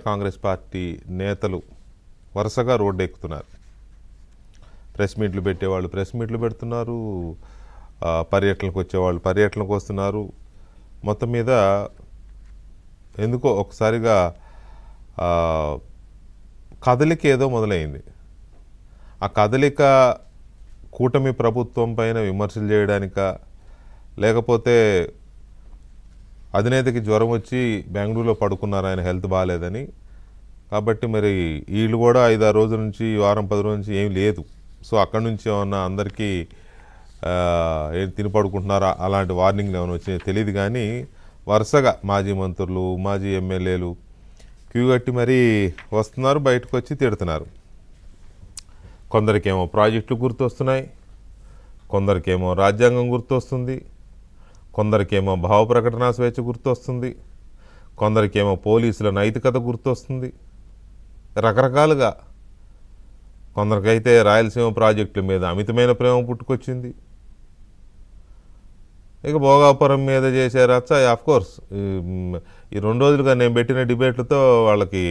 Congress party నేతలు వరుసగా road ఎక్కుతున్నారు. ప్రెస్ మీట్లు పెట్టేవాళ్ళు ప్రెస్ మీట్లు పెడుతున్నారు, పర్యటనకు వచ్చేవాళ్ళు పర్యటనకు వస్తున్నారు. మొత్తం మీద ఎందుకో ఒకసారిగా కదలిక ఏదో మొదలైంది. ఆ కదలిక కూటమి ప్రభుత్వం పైన విమర్శలు చేయడానిక, లేకపోతే అధినేతకి జ్వరం వచ్చి బెంగళూరులో పడుకున్నారు, ఆయన హెల్త్ బాగాలేదని. కాబట్టి మరి వీళ్ళు కూడా 5-6 రోజుల నుంచి, వారం 10 రోజుల నుంచి ఏం లేదు. సో అక్కడి నుంచి ఏమన్నా అందరికీ ఏం తిని పడుకుంటున్నారా అలాంటి వార్నింగ్లు ఏమైనా వచ్చినాయో తెలియదు. కానీ వరుసగా మాజీ మంత్రులు, మాజీ ఎమ్మెల్యేలు క్యూ కట్టి మరీ వస్తున్నారు, బయటకు వచ్చి తిడుతున్నారు. కొందరికేమో ప్రాజెక్టులు గుర్తొస్తున్నాయి, కొందరికేమో రాజ్యాంగం గుర్తొస్తుంది, కొందరికేమో భావ ప్రకటన స్వేచ్ఛ గుర్తొస్తుంది, కొందరికేమో పోలీసుల నైతికత గుర్తొస్తుంది. రకరకాలుగా కొందరికైతే రాయలసీమ ప్రాజెక్టుల మీద అమితమైన ప్రేమ పుట్టుకొచ్చింది. ఇక భోగాపురం మీద చేసే రచ్చ ఆఫ్కోర్స్ ఈ 2 రోజులుగా నేను పెట్టిన డిబేట్లతో వాళ్ళకి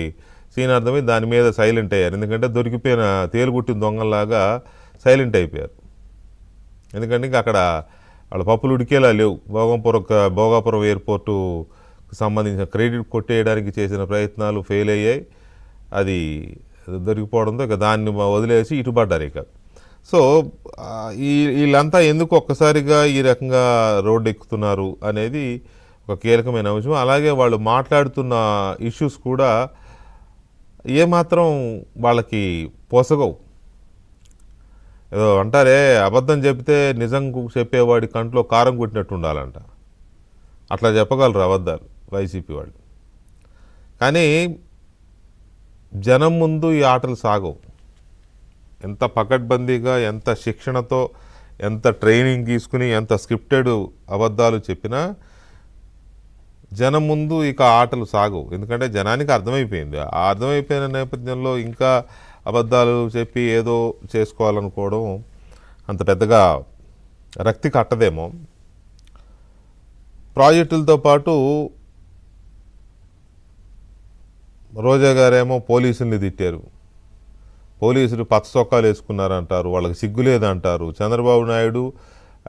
సీన్ అర్థమై దాని మీద సైలెంట్ అయ్యారు. ఎందుకంటే దొరికిపోయిన తేలుగుట్టిన దొంగల్లాగా సైలెంట్ అయిపోయారు. ఎందుకంటే ఇంకా అక్కడ వాళ్ళ పప్పులు ఉడికేలా లేవు. భోగాపురం ఎయిర్పోర్టుకు సంబంధించిన క్రెడిట్ కొట్టేయడానికి చేసిన ప్రయత్నాలు ఫెయిల్ అయ్యాయి. అది దొరికిపోవడంతో ఇక దాన్ని వదిలేసి ఇటుపడ్డారు. ఇక సో వీళ్ళంతా ఎందుకు ఒక్కసారిగా ఈ రకంగా రోడ్డు ఎక్కుతున్నారు అనేది ఒక కీలకమైన అంశం. అలాగే వాళ్ళు మాట్లాడుతున్న ఇష్యూస్ కూడా ఏమాత్రం వాళ్ళకి పోసగవు. ఏదో అంటారే, అబద్ధం చెప్తే నిజం చెప్పేవాడి కంట్లో కారం కొట్టినట్టు ఉండాలంట. అట్లా చెప్పగలరు అబద్ధాలు వైసీపీ వాళ్ళు. కానీ జనం ముందు ఈ ఆటలు సాగవు. ఎంత పకడ్బందీగా, ఎంత శిక్షణతో, ఎంత ట్రైనింగ్ తీసుకుని, ఎంత స్క్రిప్టెడ్ అబద్ధాలు చెప్పినా జనం ముందు ఇక ఆటలు సాగవు. ఎందుకంటే జనానికి అర్థమైపోయింది. ఆ అర్థమైపోయిన నేపథ్యంలో ఇంకా అబద్ధాలు చెప్పి ఏదో చేసుకోవాలనుకోవడం అంత పెద్దగా రక్తి కట్టదేమో. ప్రాజెక్టులతో పాటు రోజా గారేమో పోలీసుల్ని తిట్టారు. పోలీసులు పచ్చ చొక్కాలు వేసుకున్నారంటారు, వాళ్ళకి సిగ్గు లేదంటారు. చంద్రబాబు నాయుడు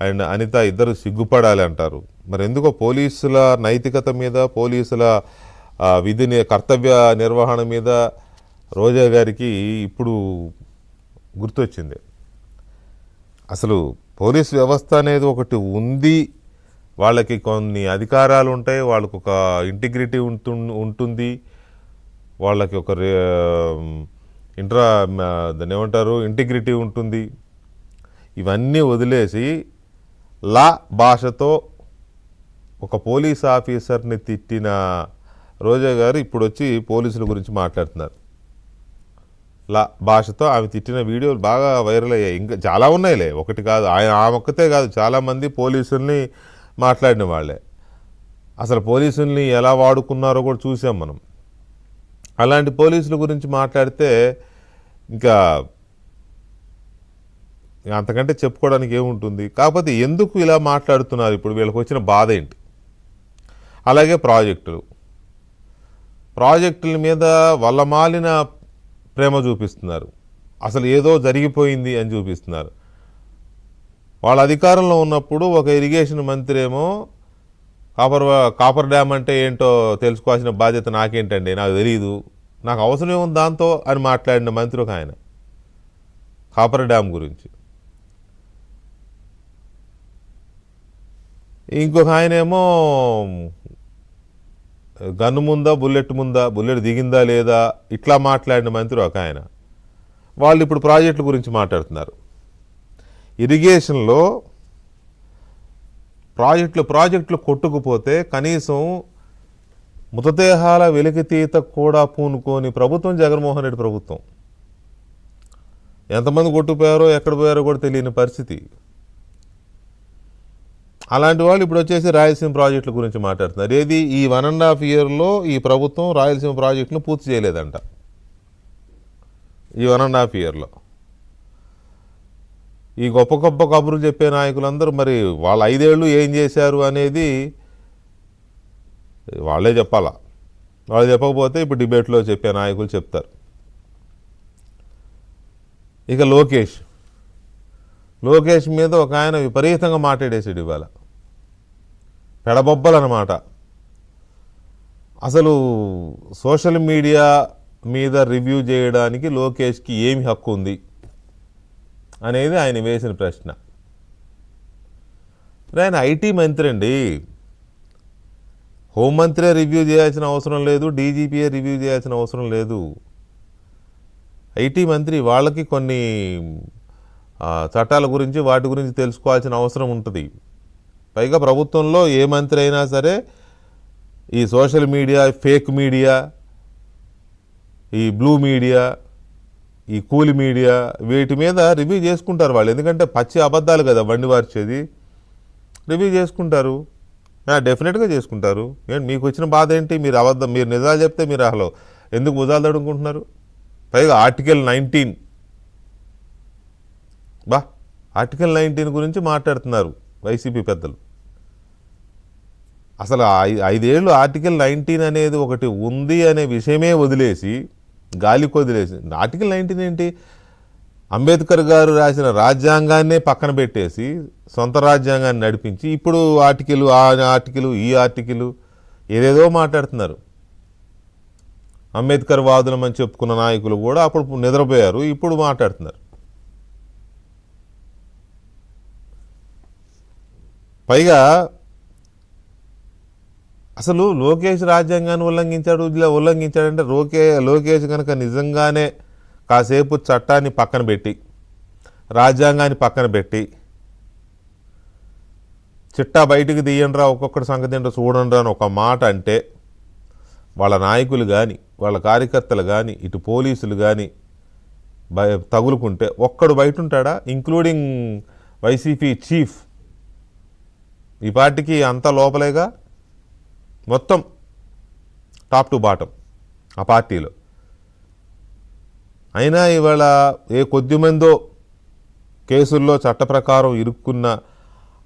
అండ్ అనిత ఇద్దరు సిగ్గుపడాలి అంటారు. మరి ఎందుకో పోలీసుల నైతికత మీద, పోలీసుల కర్తవ్య నిర్వహణ మీద రోజా గారికి ఇప్పుడు గుర్తొచ్చింది. అసలు పోలీస్ వ్యవస్థ అనేది ఒకటి ఉంది, వాళ్ళకి కొన్ని అధికారాలు ఉంటాయి, వాళ్ళకు ఒక ఇంటిగ్రిటీ ఉంటుంది, వాళ్ళకి ఒక దాన్ని ఏమంటారు, ఇంటిగ్రిటీ ఉంటుంది. ఇవన్నీ వదిలేసి లా భాషతో ఒక పోలీస్ ఆఫీసర్ని తిట్టిన రోజా గారు ఇప్పుడు వచ్చి పోలీసుల గురించి మాట్లాడుతున్నారు. లా భాషతో ఆమె తిట్టిన వీడియోలు బాగా వైరల్ అయ్యాయి. ఇంకా చాలా ఉన్నాయిలే, ఒకటి కాదు. ఆమె ఒక్కతే కాదు, చాలామంది పోలీసుల్ని మాట్లాడిన వాళ్ళే. అసలు పోలీసుల్ని ఎలా వాడుకున్నారో కూడా చూసాం మనం. అలాంటి పోలీసుల గురించి మాట్లాడితే ఇంకా అంతకంటే చెప్పుకోవడానికి ఏముంటుంది. కాకపోతే ఎందుకు ఇలా మాట్లాడుతున్నారు, ఇప్పుడు వీళ్ళకి వచ్చిన బాధ ఏంటి? అలాగే ప్రాజెక్టుల మీద వల్లమాలిన ప్రేమ చూపిస్తున్నారు. అసలు ఏదో జరిగిపోయింది అని చూపిస్తున్నారు. వాళ్ళ అధికారంలో ఉన్నప్పుడు ఒక ఇరిగేషన్ మంత్రి ఏమో కాపర్ డ్యామ్ అంటే ఏంటో తెలుసుకోవాల్సిన బాధ్యత నాకేంటండి, నాకు తెలియదు, నాకు అవసరం ఏముంది దాంతో అని మాట్లాడిన మంత్రి ఒక ఆయన కాపర్ డ్యామ్ గురించి. ఇంకొక ఆయన ఏమో గన్ను ముందా, బుల్లెట్ దిగిందా లేదా, ఇట్లా మాట్లాడిన మంత్రి ఒక ఆయన. వాళ్ళు ఇప్పుడు ప్రాజెక్టుల గురించి మాట్లాడుతున్నారు. ఇరిగేషన్లో ప్రాజెక్టులు కొట్టుకుపోతే కనీసం మృతదేహాల వెలికితీత కూడా పూనుకోని ప్రభుత్వం జగన్మోహన్ రెడ్డి ప్రభుత్వం. ఎంతమంది కొట్టుకుపోయారో, ఎక్కడ పోయారో కూడా తెలియని పరిస్థితి. అలాంటి వాళ్ళు ఇప్పుడు వచ్చేసి రాయలసీమ ప్రాజెక్టుల గురించి మాట్లాడుతున్నారు. ఏది ఈ 1.5 yearలో ఈ ప్రభుత్వం రాయలసీమ ప్రాజెక్టును పూర్తి చేయలేదంట. ఈ 1.5 yearలో ఈ గొప్ప గొప్ప కబుర్లు చెప్పే నాయకులందరూ మరి వాళ్ళ 5 ఏళ్ళు ఏం చేశారు అనేది వాళ్ళే చెప్పాలా. వాళ్ళు చెప్పకపోతే ఇప్పుడు డిబేట్లో చెప్పే నాయకులు చెప్తారు. ఇక లోకేష్ మీద ఒక ఆయన విపరీతంగా మాట్లాడేసాడు ఇవాళ. పెడబొబ్బలన్నమాట. అసలు సోషల్ మీడియా మీద రివ్యూ చేయడానికి లోకేష్కి ఏమి హక్కు ఉంది అనేది ఆయన వేసిన ప్రశ్న. ఆయన ఐటీ మంత్రి అండి. హోంమంత్రే రివ్యూ చేయాల్సిన అవసరం లేదు, డీజీపీఏ రివ్యూ చేయాల్సిన అవసరం లేదు. ఐటీ మంత్రి, వాళ్ళకి కొన్ని చట్టాల గురించి వాటి గురించి తెలుసుకోవాల్సిన అవసరం ఉంటుంది. పైగా ప్రభుత్వంలో ఏ మంత్రి అయినా సరే ఈ సోషల్ మీడియా, ఫేక్ మీడియా, ఈ బ్లూ మీడియా, ఈ కూలి మీడియా, వీటి మీద రివ్యూ చేసుకుంటారు వాళ్ళు. ఎందుకంటే పచ్చి అబద్ధాలు కదా వండి వార్చేది. రివ్యూ చేసుకుంటారు, డెఫినెట్గా చేసుకుంటారు. ఏంటి మీకు వచ్చిన బాధ ఏంటి? మీరు మీరు నిజాలు చెప్తే మీరు అసలు ఎందుకు భుజాలు తడుముకుంటున్నారు? పైగా ఆర్టికల్ 19 ఆర్టికల్ 19 గురించి మాట్లాడుతున్నారు వైసీపీ పెద్దలు. అసలు 5 ఏళ్ళు ఆర్టికల్ 19 అనేది ఒకటి ఉంది అనే విషయమే వదిలేసి, గాలికి వదిలేసి, ఆర్టికల్ 19 ఏంటి? అంబేద్కర్ గారు రాసిన రాజ్యాంగాన్నే పక్కన పెట్టేసి సొంత రాజ్యాంగాన్ని నడిపించి ఇప్పుడు ఆర్టికల్, ఆ ఆర్టికల్, ఈ ఆర్టికల్ ఏదేదో మాట్లాడుతున్నారు. అంబేద్కర్ వాదులమని చెప్పుకున్న నాయకులు కూడా అప్పుడు నిద్రపోయారు, ఇప్పుడు మాట్లాడుతున్నారు. పైగా అసలు లోకేష్ రాజ్యాంగాన్ని ఉల్లంఘించాడంటే లోకేష్ కనుక నిజంగానే కాసేపు చట్టాన్ని పక్కన పెట్టి, రాజ్యాంగాన్ని పక్కన పెట్టి, చిట్టా బయటికి తీయండిరా, ఒక్కొక్కటి సంగతి ఏంటో చూడండిరా అని ఒక మాట అంటే, వాళ్ళ నాయకులు కానీ, వాళ్ళ కార్యకర్తలు కానీ, ఇటు పోలీసులు కానీ తగులుకుంటే ఒక్కడు బయట ఉంటాడా? Including YCP chief. ఈ పార్టీకి అంతా లోపలేగా, మొత్తం టాప్ టు బాటం ఆ పార్టీలో. అయినా ఇవాళ ఏ కొద్ది మందో కేసుల్లో చట్ట ప్రకారం ఇరుక్కున్న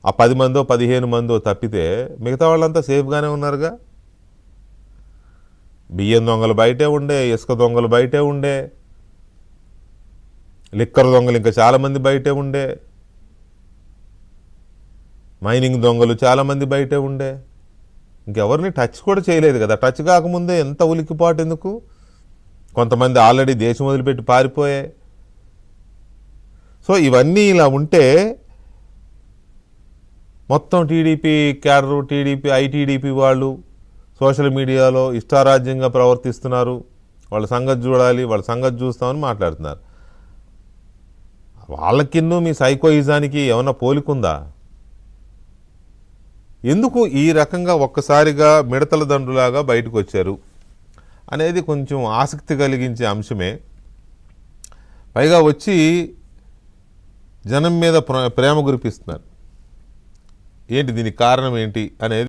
ఆ 10 మందో 15 మందో తప్పితే మిగతా వాళ్ళంతా సేఫ్గానే ఉన్నారుగా. బియ్యం దొంగలు బయటే ఉండే, ఇసుక దొంగలు బయటే ఉండే, లిక్కర్ దొంగలు ఇంకా చాలామంది బయటే ఉండే, మైనింగ్ దొంగలు చాలామంది బయటే ఉండే. ఇంకెవరిని టచ్ కూడా చేయలేదు కదా. టచ్ కాకముందే ఎంత ఉలిక్కిపాటు ఎందుకు? కొంతమంది ఆల్రెడీ దేశం వదిలిపెట్టి పారిపోయాయి. సో ఇవన్నీ ఇలా ఉంటే మొత్తం టీడీపీ క్యాడరు, ఐటీడీపీ వాళ్ళు సోషల్ మీడియాలో ఇష్టారాజ్యంగా ప్రవర్తిస్తున్నారు. వాళ్ళ సంగతి చూడాలి, వాళ్ళ సంగతి చూస్తామని మాట్లాడుతున్నారు. వాళ్ళకిన్నూ మీ సైకోయిజానికి ఏమన్నా పోలికుందా? ఎందుకు ఈ రకంగా ఒక్కసారిగా మిడతల దండులాగా బయటకు వచ్చారు అనేది కొంచెం ఆసక్తి కలిగించే అంశమే. పైగా వచ్చి జనం మీద ప్రేమ కురిపిస్తున్నారు. ఏంటి దీనికి కారణం ఏంటి అనేది